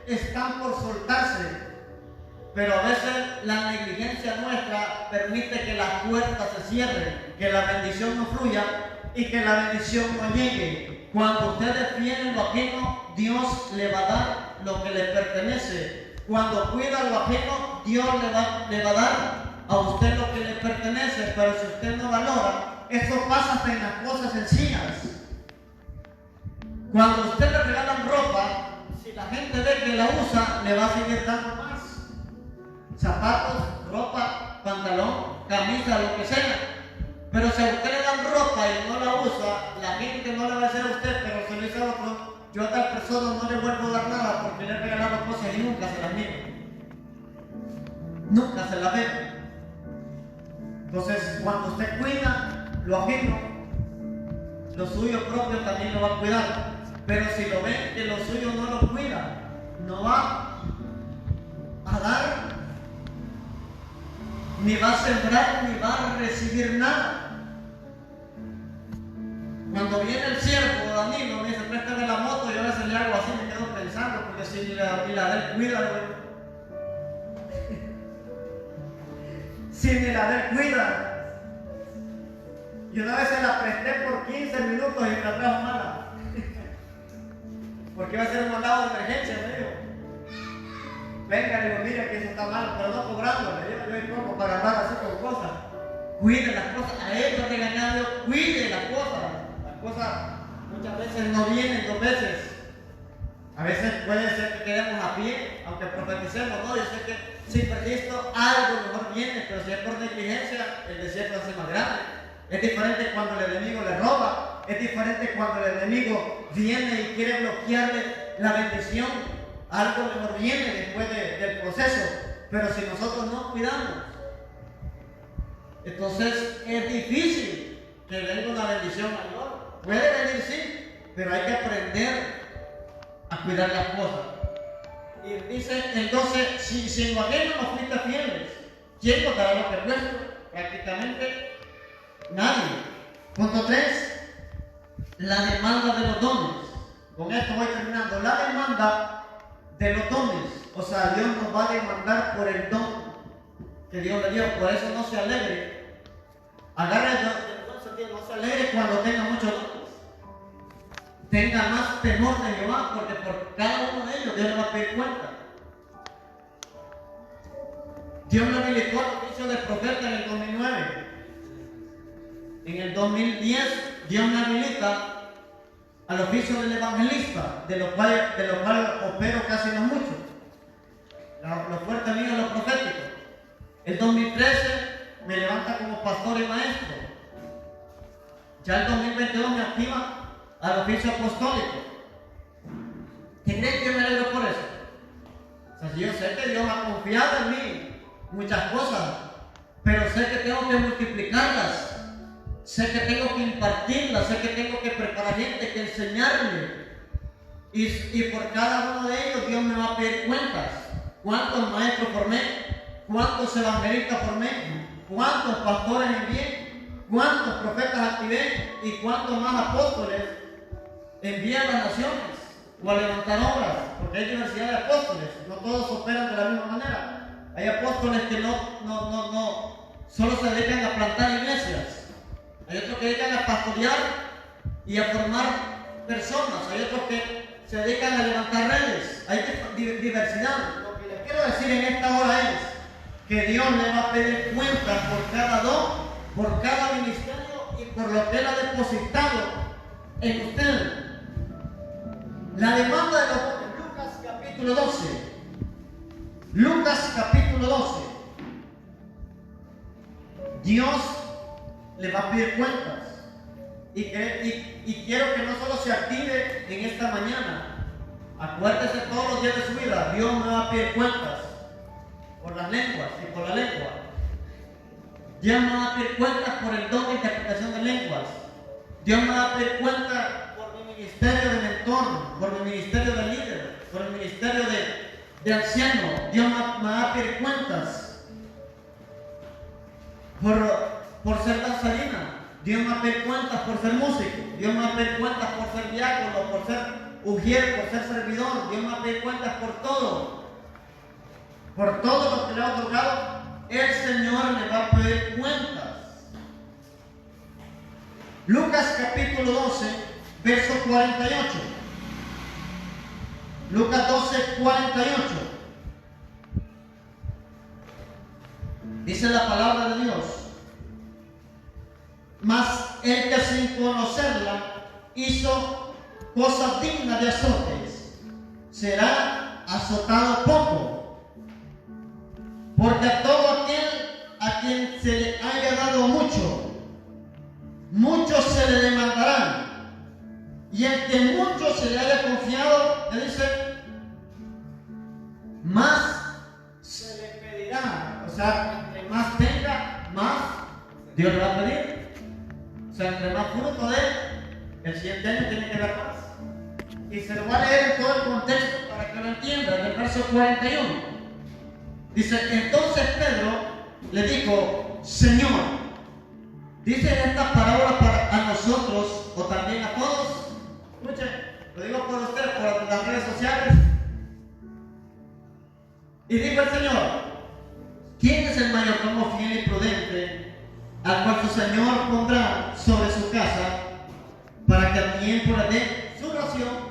S1: están por soltarse, pero a veces la negligencia nuestra permite que las puertas se cierren, que la bendición no fluya y que la bendición no llegue. Cuando usted defiende lo ajeno, Dios le va a dar lo que le pertenece. Cuando cuida lo ajeno, Dios le va a dar a usted lo que le pertenece. Pero si usted no valora, eso pasa hasta en las cosas sencillas. Cuando a usted le regalan ropa, si la gente ve que la usa, le va a seguir dando más. Zapatos, ropa, pantalón, camisa, lo que sea. Pero si a usted le dan ropa y no la usa, la gente no le va a decir a usted: pero se le dice a otro, yo a tal persona no le vuelvo a dar nada porque le he regalado cosas y nunca se las miro. Nunca se las veo. Entonces, cuando usted cuida lo ajeno, lo suyo propio también lo va a cuidar. Pero si lo ven que lo suyo no lo cuida, no va a dar, ni va a sembrar, ni va a recibir nada. Cuando viene el siervo Danilo, me dice: préstame la moto, yo a veces le hago así, me quedo pensando, porque si ni la de él cuida, si ni la de él cuida. Y una vez se la presté por 15 minutos y me la trajo mala. Porque iba a ser un mandado de emergencia, me dijo. Venga, le digo: mira que eso está malo, pero no cobrándole. Yo hay poco para agarrar así como cosas. Cuide las cosas, a él lo regañado, cuide las cosas. Las cosas muchas veces no vienen 2 veces. A veces puede ser que quedemos a pie, aunque profeticemos, no. Yo sé que si perdiste algo mejor viene, pero si es por negligencia, el desierto hace más grande. Es diferente cuando el enemigo le roba, es diferente cuando el enemigo viene y quiere bloquearle la bendición. Algo mejor viene después del proceso, pero si nosotros no cuidamos, entonces es difícil que venga una bendición mayor. Puede venir, sí, pero hay que aprender a cuidar las cosas. Y dice el 12: si en lo ajeno no fuiste fieles, ¿quién nos dará lo que es nuestro? Prácticamente nadie. Punto 3, la demanda de los dones. Con esto voy terminando. La demanda de los dones. O sea, Dios nos va a demandar por el don que Dios le dio. Por eso no se alegre. Agarre el don sentido, no se alegre cuando tenga muchos dones. Tenga más temor de Jehová, porque por cada uno de ellos Dios le va a pedir cuenta. Dios me habilitó el oficio de profeta en el 2009. En el 2010 Dios me habilita al oficio del evangelista, de lo cual opero casi no mucho. Lo fuerte mío es lo profético. El 2013 me levanta como pastor y maestro. Ya el 2022 me activa al oficio apostólico. ¿Qué creen que me alegro por eso? O sea, yo sé que Dios ha confiado en mí muchas cosas, pero sé que tengo que multiplicarlas. Sé que tengo que impartirla, sé que tengo que preparar gente, que enseñarle. Y por cada uno de ellos Dios me va a pedir cuentas. ¿Cuántos maestros formé? ¿Cuántos evangelistas formé? ¿Cuántos pastores envié? ¿Cuántos profetas activé? ¿Y cuántos más apóstoles envié a las naciones? O a levantar obras, porque hay diversidad de apóstoles, no todos operan de la misma manera. Hay apóstoles que no solo se dedican a plantar iglesias, hay otros que dedican a pastorear y a formar personas, hay otros que se dedican a levantar redes, hay diversidad. Lo que les quiero decir en esta hora es que Dios le va a pedir cuentas por cada don, por cada ministerio y por lo que Él ha depositado en usted. La demanda de los jóvenes, Lucas capítulo 12. Lucas capítulo 12. Dios le va a pedir cuentas. Y quiero que no solo se active en esta mañana. Acuérdese todos los días de su vida. Dios me va a pedir cuentas por las lenguas y por la lengua. Dios me va a pedir cuentas por el don de interpretación de lenguas. Dios me va a pedir cuentas por mi ministerio de mentor, por mi ministerio de líder, por el ministerio de anciano. Dios me va a pedir cuentas por ser danzarina. Dios me va a pedir cuentas por ser músico. Dios me va a pedir cuentas por ser diácono, por ser ujier, por ser servidor. Dios me va a pedir cuentas por todo. Por todo lo que le ha otorgado, el Señor le va a pedir cuentas. Lucas capítulo 12, verso 48. Lucas 12, 48. Dice la palabra de Dios: mas el que sin conocerla hizo cosas dignas de azotes, será azotado poco. Porque a todo aquel a quien se le haya dado mucho, muchos se le demandarán. Y el que mucho se le haya confiado, le dice, más se le pedirá. O sea, entre más tenga, más Dios le va a pedir. O sea, entre más fruto de el siguiente año tiene que dar más. Y se lo va a leer en todo el contexto para que lo entienda, en el verso 41. Dice, entonces Pedro le dijo, Señor, ¿dicen estas palabras a nosotros o también a todos? Escuchen, lo digo por ustedes, por las redes sociales. Y dijo el Señor, ¿quién es el mayordomo fiel y prudente, al cual su Señor pondrá sobre su casa, para que al tiempo le dé su ración?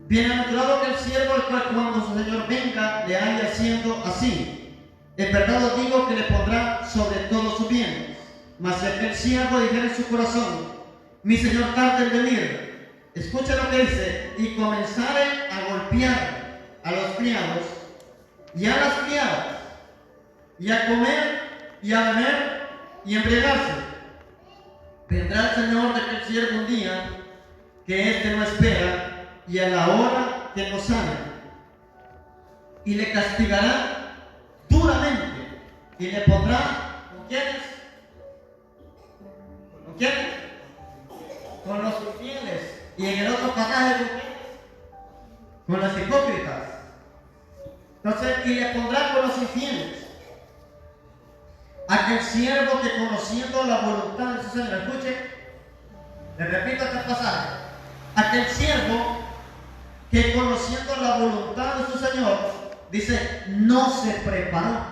S1: Bienaventurado que el siervo, el cual cuando su Señor venga le haya haciendo así. En verdad os digo que le pondrá sobre todos sus bienes. Mas si aquel siervo dijera en su corazón, mi Señor tarda en venir, escucha lo que dice, y comenzare a golpear a los criados y a las criadas, y a comer y a beber y embriagarse, vendrá el Señor de aquel siervo un día que éste no espera, y a la hora que no sabe, y le castigará duramente, y le pondrá, ¿con quiénes? ¿Con quiénes? Con los infieles. Y en el otro pasaje, ¿con quiénes? Con los hipócritas. Entonces, y le pondrá con los infieles. Aquel siervo que conociendo la voluntad de su Señor, escuche, le repito este pasaje, aquel siervo que conociendo la voluntad de su Señor, dice, no se preparó,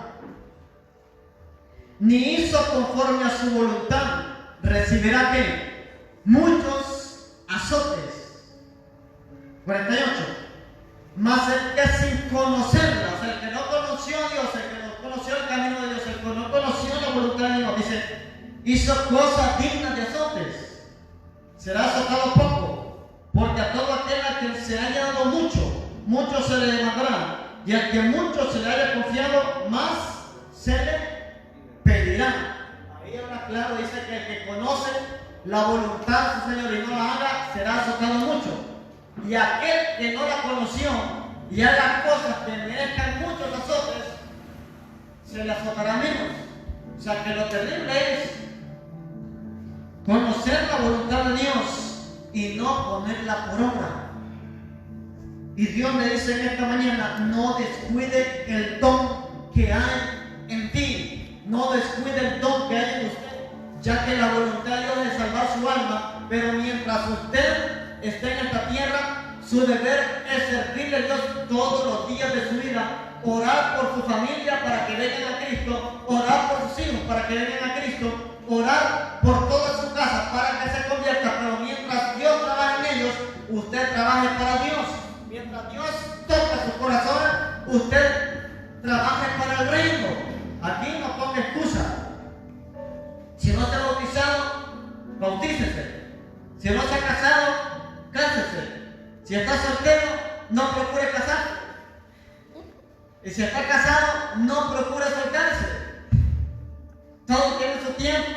S1: ni hizo conforme a su voluntad, recibirá ¿qué? Muchos azotes. 48. Mas el que sin conocerla, o sea, el que no conoció a Dios, el que no conoció el camino de Dios, el que no conoció la voluntad de Dios, dice, hizo cosas dignas de azotes, será azotado poco. Porque a todo aquel a quien se haya dado mucho, mucho se le demandará. Y al que mucho se le haya confiado, más se le pedirá. Ahí habla claro, dice que el que conoce la voluntad de su Señor y no la haga, será azotado mucho. Y aquel que no la conoció y haga cosas que merezcan muchos azotes, se le azotará menos. O sea que lo terrible es conocer la voluntad de Dios y no ponerla por obra. Y Dios me dice en esta mañana, no descuide el don que hay en ti. No descuide el don que hay en usted, ya que la voluntad de Dios es salvar su alma. Pero mientras usted esté en esta tierra, su deber es servirle a Dios todos los días de su vida. Orar por su familia para que vengan a Cristo. Orar por sus hijos para que vengan a Cristo. Orar por toda su casa para que se convierta. Pero mientras Dios trabaja en ellos, usted trabaje para Dios. Mientras Dios toca su corazón, usted trabaje para el reino. Aquí no ponga excusa. Si no se ha bautizado, bautícese. Si no se ha casado, cásese. Si está soltero, no procure casarse. Y si está casado, no procure soltarse. Todo tiene su tiempo,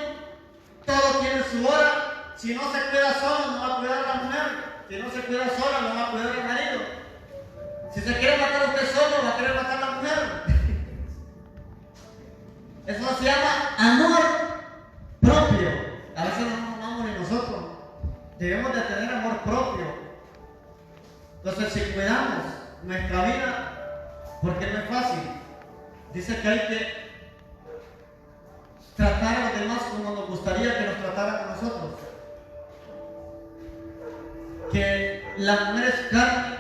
S1: todo tiene su hora. Si no se cuida solo, no va a cuidar a la mujer. Si no se cuida sola, no va a cuidar al marido. Si se quiere matar a usted solo, va a querer matar a la mujer. Eso se llama amor propio. A veces no nos amamos ni nosotros. Debemos de tener amor propio. Entonces, si cuidamos nuestra vida, porque no es fácil, dice que hay que tratar a los demás como nos gustaría que nos trataran a nosotros. Que la mujer es carne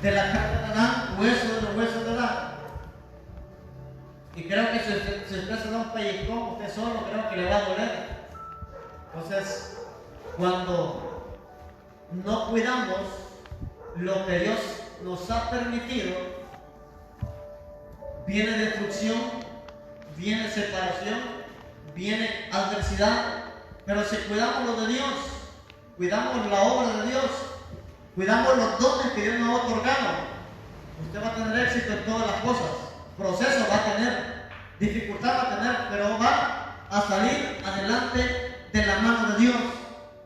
S1: de la carne de Adán, hueso de los huesos de Adán. Y creo que si usted se da un pellizcón, usted solo creo que le va a doler. Entonces, cuando no cuidamos lo que Dios nos ha permitido, viene destrucción, viene separación, viene adversidad. Pero si cuidamos lo de Dios, cuidamos la obra de Dios, cuidamos los dones que Dios nos ha otorgado, usted va a tener éxito en todas las cosas. Proceso va a tener, dificultad va a tener, pero va a salir adelante de la mano de Dios,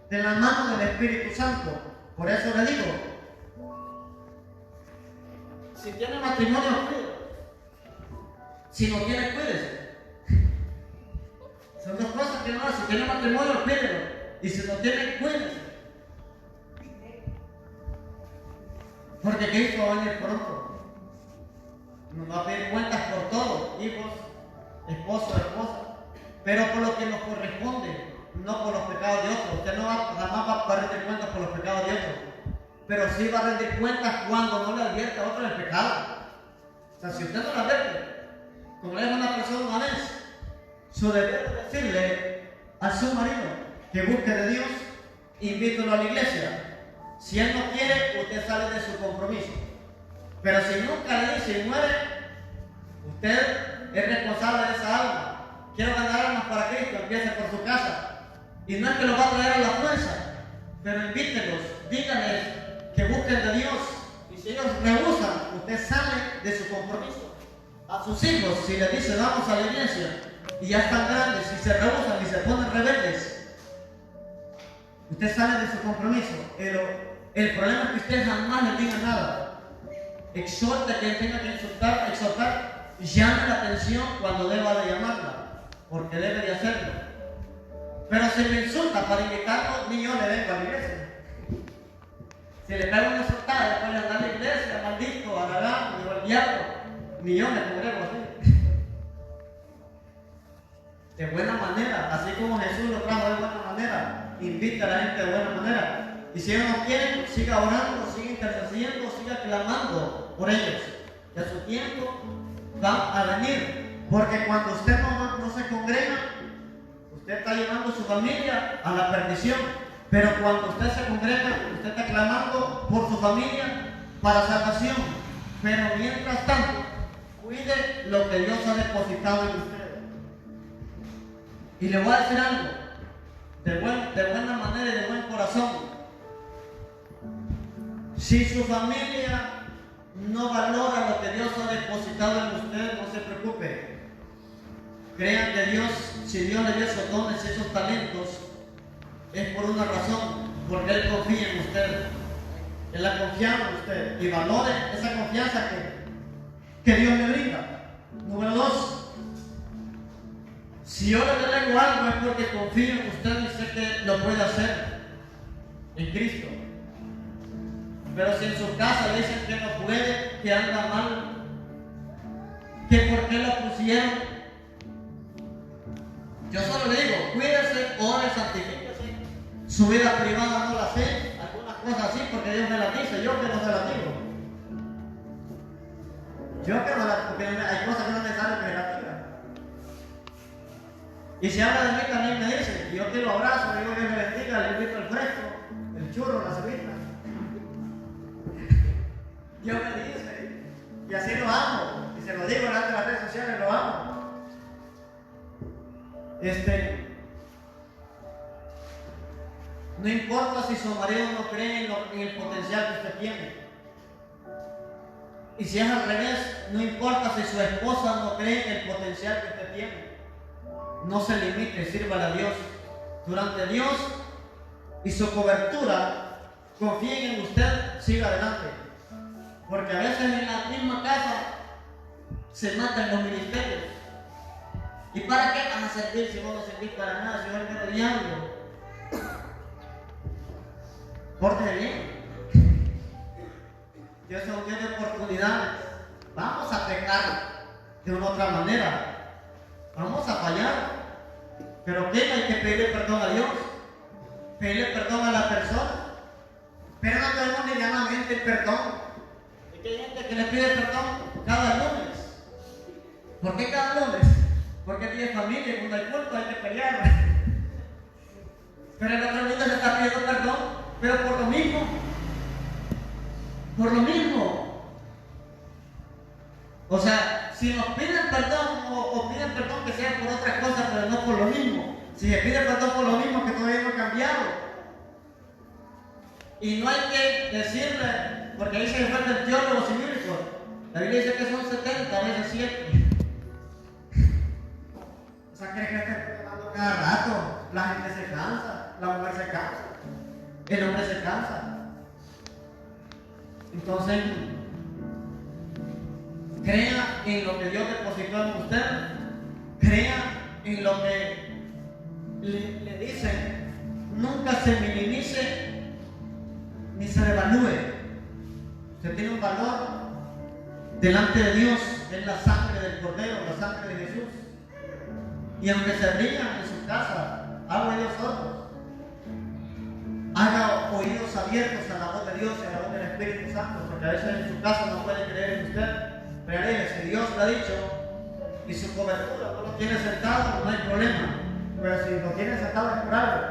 S1: de la mano del Espíritu Santo. Por eso le digo, si tiene matrimonio, cuídese. Si no tiene, cuídese. Son dos cosas que no hacen. Si tiene matrimonio, cuídelo. Y si no tiene, cuídese. Porque Cristo va a venir pronto. Nos va a pedir cuentas por todo, hijos, esposos, esposas, pero por lo que nos corresponde, no por los pecados de otros. Usted jamás va a rendir cuentas por los pecados de otros, pero sí va a rendir cuentas cuando no le advierte a otro el pecado. O sea, si usted no le advierte, como le dijo una persona una vez, su deber es decirle a su marido que busque de Dios, invítelo a la iglesia. Si él no quiere, usted sale de su compromiso. Pero si nunca le dice y muere, usted es responsable de esa alma. Quiero ganar almas para Cristo, empiece por su casa. Y no es que lo va a traer a la fuerza, pero invítelos, díganles que busquen de Dios. Y si ellos rehusan, usted sale de su compromiso. A sus hijos, si les dice vamos a la iglesia, y ya están grandes, y se rehusan y se ponen rebeldes, usted sale de su compromiso. Pero el problema es que usted jamás le diga nada. Exhorta a quien tenga que exhortar, llame la atención cuando deba de llamarla, porque debe de hacerlo. Pero si me insulta para invitarlo, ni yo le vengo a la iglesia. Si le pego una insultada, después le anda a la iglesia, maldito, aragán, al diablo, ni yo me congrego así. De buena manera, así como Jesús lo trajo de buena manera, invita a la gente de buena manera. Y si ellos no quieren, siga orando, siga intercediendo, siga clamando por ellos. Que a su tiempo va a venir. Porque cuando usted no se congrega, usted está llevando a su familia a la perdición. Pero cuando usted se congrega, usted está clamando por su familia para salvación. Pero mientras tanto, cuide lo que Dios ha depositado en usted. Y le voy a decir algo, de buena manera y de buen corazón. Si su familia no valora lo que Dios ha depositado en usted, no se preocupe. Crean que Dios, si Dios le dio esos dones y esos talentos, es por una razón, porque Él confía en usted. Él ha confiado en usted y valore esa confianza que Dios le brinda. Número 2. Si yo le delego algo es porque confío en usted y sé que lo puede hacer en Cristo. Pero si en su casa le dicen que no puede, que anda mal, que por qué lo pusieron, yo solo le digo, cuídese, ore, santifíquese. Su vida privada no la sé, algunas cosas así, porque Dios me las dice, yo que no se las digo. Yo que no las, porque hay cosas que no me salen que me las diga. Y si habla de mí también me dice, yo que lo abrazo, le digo que me bendiga, le invito el fresco, el churro, la cebita. Dios me dice, y así lo amo, y se lo digo delante de las redes sociales, lo amo. No importa si su marido no cree en el potencial que usted tiene. Y si es al revés, no importa si su esposa no cree en el potencial que usted tiene. No se limite, sírvale a Dios. Durante Dios y su cobertura, confíen en usted, siga adelante. Porque a veces en la misma casa se matan los ministerios. ¿Y para qué van a servir si vos no servís para nada, si vos eres el diablo? Pórtese bien. Dios es un Dios de oportunidades. Vamos a pecar de una otra manera. Vamos a fallar. Pero ¿qué? Hay que pedirle perdón a Dios. Pedirle perdón a la persona. Pero no tenemos medianamente el perdón. Es que hay gente que le pide perdón cada lunes. ¿Por qué cada lunes? Porque tiene familia y cuando hay culto hay que pelear. Pero el otro lunes se está pidiendo perdón, pero por lo mismo. Por lo mismo. O sea, si nos piden perdón o piden perdón que sea por otra cosa, pero no por lo mismo. Si se pide perdón por lo mismo, que todavía no ha cambiado. Y no hay que decirle, porque ahí se falta el teólogo bíblico. La Biblia dice que son 70, a veces 7. O sea, ¿crees que esté perdonando cada rato? La gente se cansa, la mujer se cansa, el hombre se cansa. Entonces, crea en lo que Dios depositó en usted, crea en lo que le dicen, nunca se minimice ni se devalúe. Usted tiene un valor delante de Dios, es la sangre del Cordero, la sangre de Jesús. Y aunque se rían en su casa, haga oídos sordos, haga oídos abiertos a la voz de Dios y a la voz del Espíritu Santo, porque a veces en su casa no puede creer en usted. Pero si Dios lo ha dicho y su cobertura no lo tiene sentado, no hay problema. Pero si lo tiene sentado es por algo.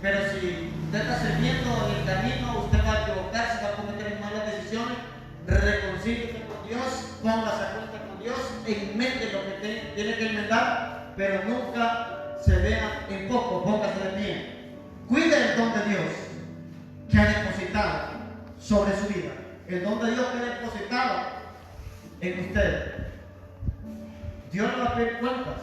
S1: Pero si usted está sirviendo en el camino, usted va a equivocarse, va a cometer malas decisiones, reconcíliese con Dios, póngase a cuenta con Dios, enmende lo que tiene que enmendar, pero nunca se vea en poco, póngase de pie. Cuide el don de Dios que ha depositado sobre su vida, el don de Dios que ha depositado en usted. Dios no va a pedir cuentas.